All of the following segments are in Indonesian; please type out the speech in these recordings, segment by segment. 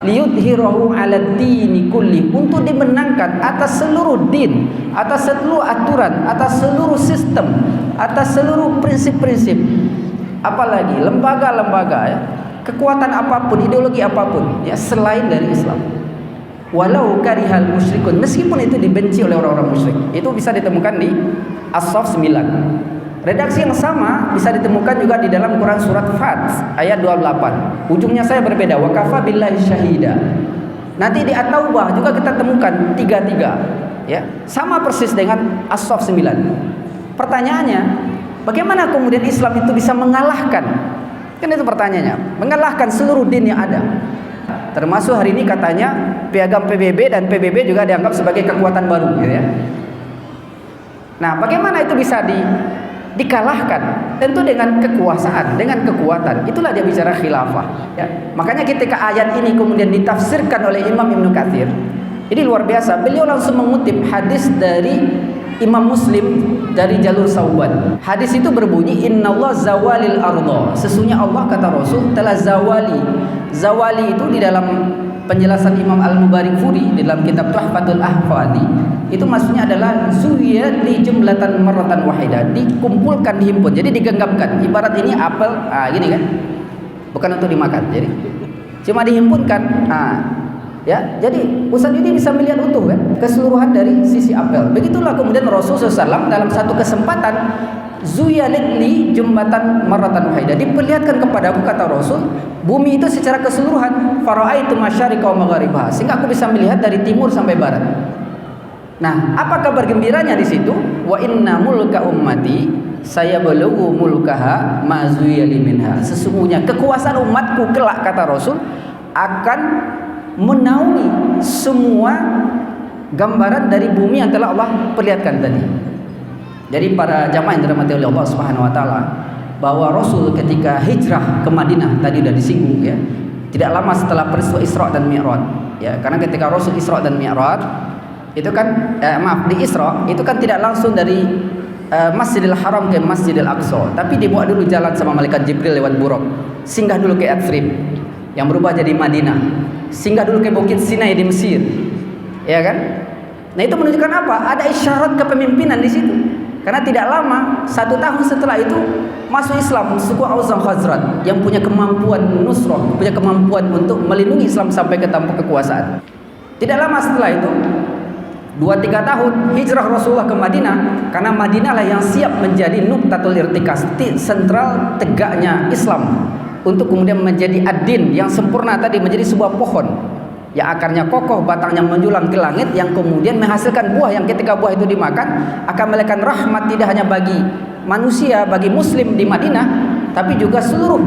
liyudhhirahu 'ala dini kulli, untuk dimenangkan atas seluruh din, atas seluruh aturan, atas seluruh sistem, atas seluruh prinsip-prinsip, apalagi lembaga-lembaga ya, kekuatan apapun, ideologi apapun ya selain dari Islam. Walau karihal musyrikun, meskipun itu dibenci oleh orang-orang musyrik. Itu bisa ditemukan di As-Saff 9. Redaksi yang sama bisa ditemukan juga di dalam Quran surat Fat ayat 28. Ujungnya saya berbeda. Wa kafa billahi syahida. Nanti di At-Taubah juga kita temukan 33. Ya, sama persis dengan As-Saff 9. Pertanyaannya, bagaimana kemudian Islam itu bisa mengalahkan? Kan itu pertanyaannya. Mengalahkan seluruh din yang ada. Termasuk hari ini katanya piagam PBB, dan PBB juga dianggap sebagai kekuatan baru, gitu ya. Nah, bagaimana itu bisa dikalahkan? Tentu dengan kekuasaan, dengan kekuatan. Itulah dia bicara khilafah ya. Makanya ketika ayat ini kemudian ditafsirkan oleh Imam Ibnu Katsir, ini luar biasa. Beliau langsung mengutip hadis dari Imam Muslim dari jalur Sauban. Hadis itu berbunyi, Innallah zawalil arda, sesungguhnya Allah, kata Rasul, telah zawali. Zawali itu di dalam penjelasan Imam Al-Mubarakfuri di dalam kitab Tuhfatul Ahfadi, itu maksudnya adalah zuya li jumlatan marratan wahidah, dikumpulkan, dihimpun, jadi digenggamkan. Ibarat ini apel, gini kan, bukan untuk dimakan, jadi cuma dihimpunkan. Ya, jadi Ustaz ini bisa melihat utuh kan, keseluruhan dari sisi apel. Begitulah kemudian Rasulullah SAW dalam satu kesempatan zuya li jumlatan marratan wahidah, diperlihatkan kepadaku, kata Rasul, bumi itu secara keseluruhan, fara'aitu masyariqa wa magharibaha, sehingga aku bisa melihat dari timur sampai barat. Nah, apa kabar gembiranya di situ? Wa inna mulka ummati saya belughu mulkaha ma zuya li minha, sesungguhnya kekuasaan umatku kelak, kata Rasul, akan menaungi semua gambaran dari bumi yang telah Allah perlihatkan tadi. Jadi para jamaah yang dirahmati oleh Allah Subhanahu wa taala, bahwa Rasul ketika hijrah ke Madinah tadi sudah disinggung ya, tidak lama setelah peristiwa Isra dan Mi'raj ya, karena ketika Rasul Isra dan Mi'raj itu kan di Isra itu kan tidak langsung dari Masjidil Haram ke Masjidil Aqsa, tapi dibawa dulu jalan sama malaikat Jibril lewat Buraq, singgah dulu ke Yathrib yang berubah jadi Madinah, singgah dulu ke Bukit Sinai di Mesir, ya kan? Nah, itu menunjukkan apa? Ada isyarat kepemimpinan di situ. Karena tidak lama, 1 tahun setelah itu masuk Islam suku Aus dan Khazraj yang punya kemampuan nusrah, punya kemampuan untuk melindungi Islam sampai ke tampuk kekuasaan. Tidak lama setelah itu, 2-3 tahun hijrah Rasulullah ke Madinah, karena Madinah lah yang siap menjadi nuqtatul irtikas, sentral tegaknya Islam, untuk kemudian menjadi ad-din yang sempurna tadi, menjadi sebuah pohon yang akarnya kokoh, batangnya menjulang ke langit, yang kemudian menghasilkan buah yang ketika buah itu dimakan akan melahirkan rahmat tidak hanya bagi manusia, bagi muslim di Madinah, tapi juga seluruh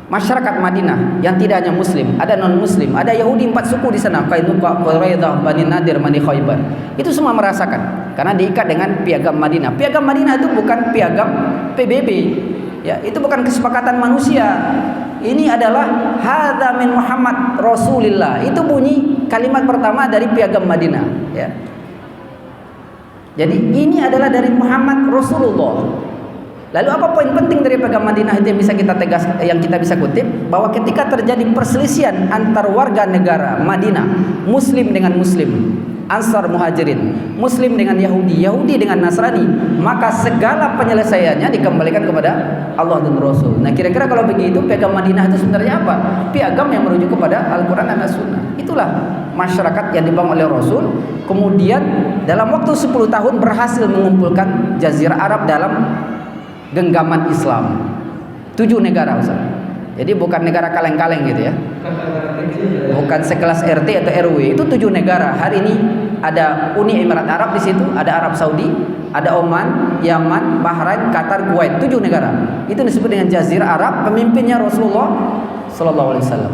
masyarakat Madinah yang tidak hanya muslim, ada non muslim, ada Yahudi 4 suku di sana, Qainuqa, Quraidah, Bani Nadir, Bani Khaybar. Itu semua merasakan karena diikat dengan piagam Madinah. Piagam Madinah itu bukan piagam PBB. Ya, itu bukan kesepakatan manusia. Ini adalah hadza min Muhammad Rasulillah. Itu bunyi kalimat pertama dari piagam Madinah, ya. Jadi ini adalah dari Muhammad Rasulullah. Lalu apa poin penting dari piagam Madinah itu yang bisa kita yang kita bisa kutip, bahwa ketika terjadi perselisihan antar warga negara Madinah, muslim dengan muslim, Ansar Muhajirin, Muslim dengan Yahudi, Yahudi dengan Nasrani, maka segala penyelesaiannya dikembalikan kepada Allah dan Rasul. Nah, kira-kira kalau begitu piagam Madinah itu sebenarnya apa? Piagam yang merujuk kepada Al-Quran dan As-Sunnah. Itulah masyarakat yang dibangun oleh Rasul. Kemudian dalam waktu 10 tahun berhasil mengumpulkan Jazirah Arab dalam genggaman Islam. 7 negara, Ustaz. Jadi bukan negara kaleng-kaleng gitu ya, bukan sekelas RT atau RW. Itu 7 negara. Hari ini ada Uni Emirat Arab di situ, ada Arab Saudi, ada Oman, Yaman, Bahrain, Qatar, Kuwait. 7 negara. Itu disebut dengan Jazirah Arab. Pemimpinnya Rasulullah Sallallahu Alaihi Wasallam.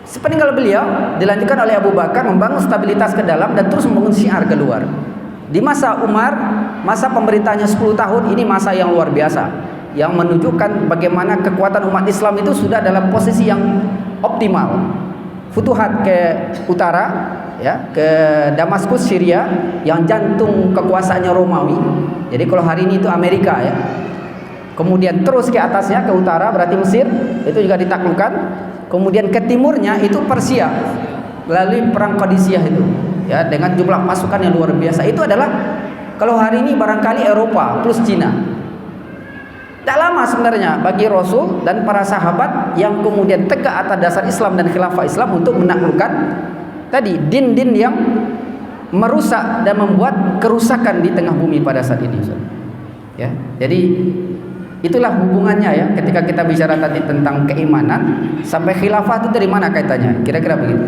Sepeninggal beliau dilanjutkan oleh Abu Bakar membangun stabilitas ke dalam dan terus membangun syiar keluar. Di masa Umar, masa pemerintahnya 10 tahun, ini masa yang luar biasa, yang menunjukkan bagaimana kekuatan umat Islam itu sudah dalam posisi yang optimal. Futuhat ke utara ya, ke Damaskus Syria yang jantung kekuasaannya Romawi. Jadi kalau hari ini itu Amerika ya. Kemudian terus ke atasnya ke utara berarti Mesir, itu juga ditaklukkan. Kemudian ke timurnya itu Persia melalui perang Qadisiyah itu, ya, dengan jumlah pasukan yang luar biasa. Itu adalah kalau hari ini barangkali Eropa plus Cina. Tak lama sebenarnya bagi Rasul dan para sahabat yang kemudian tegak atas dasar Islam dan khilafah Islam untuk menaklukkan tadi din-din yang merusak dan membuat kerusakan di tengah bumi pada saat ini. Ya, jadi itulah hubungannya ya, ketika kita bicara tadi tentang keimanan sampai khilafah itu dari mana kaitannya? Kira-kira begitu.